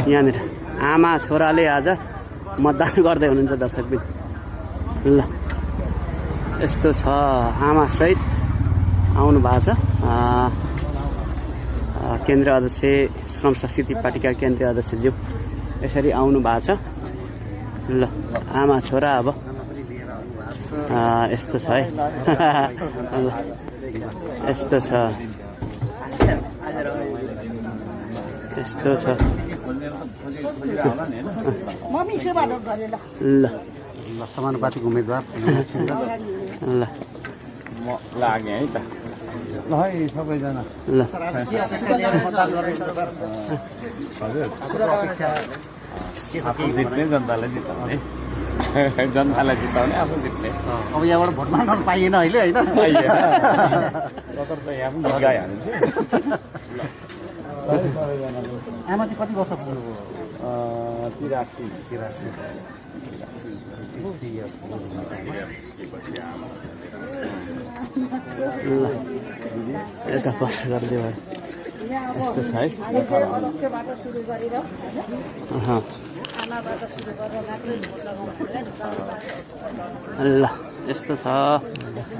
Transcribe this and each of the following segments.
यहाँनिर आमा छोराले आज मतदान गर्दै हुनुहुन्छ दर्शकबिन। ल यस्तो छ, आमा सहित आउनु भएको छ केन्द्रीय अध्यक्ष श्रम संस्कृति पार्टीका केन्द्रीय अध्यक्षज्यू यसरी आउनु भएको छ। ल आमा छोरा अब यस्तो छ है। ल यस्तो छ, यस्तो छ। ल समानुपातिक उम्मेदवार ल म लाग्ने है त ल है सबैजना। ल आफू जित्ने जनतालाई जिताउने, जनतालाई जिताउने आफू जित्ने। अब यहाँबाट भोट माग्न पाइएन अहिले होइन। यहाँ पनि गइहाल्नु। आमा चाहिँ कति वर्ष पुग्नुभयो? 83। ल यता कष्ट गर्दै भयो। यस्तो छ है। ल यस्तो छ।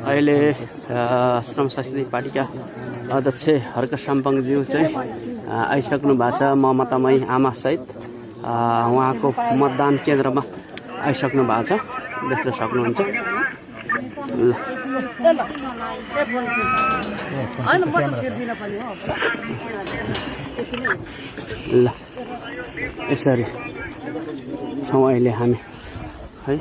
अहिले श्रम संस्कृति पार्टीका अध्यक्ष हर्क साम्पाङज्यू चाहिँ आइसक्नु भएको छ ममतामयी आमासहित। उहाँको मतदान केन्द्रमा आइसक्नु भएको छ, देख्न सक्नुहुन्छ। ल ल यसरी छौँ अहिले हामी है।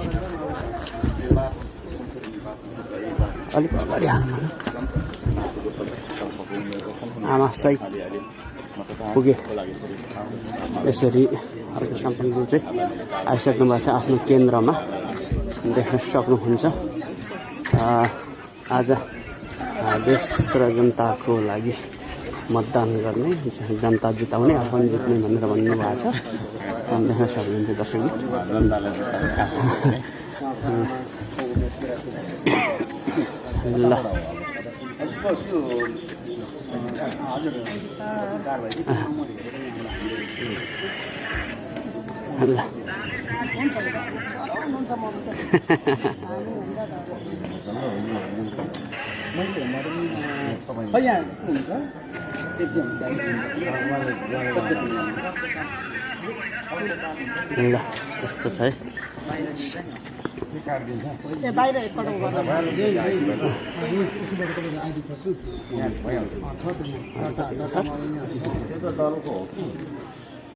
अलिक अगाडि हाल्नु आमासहित पुगे। यसरी अर्को साम्पाङज्यू चाहिँ आइसक्नु भएको छ आफ्नो केन्द्रमा, देख्न सक्नुहुन्छ। आज देश र जनताको लागि मतदान गर्ने, जनता जिताउने, आफू जित्ने भनेर भन्नुभएको छ, देख्न सक्नुहुन्छ दर्शक। ल ल ल यस्तो छ है।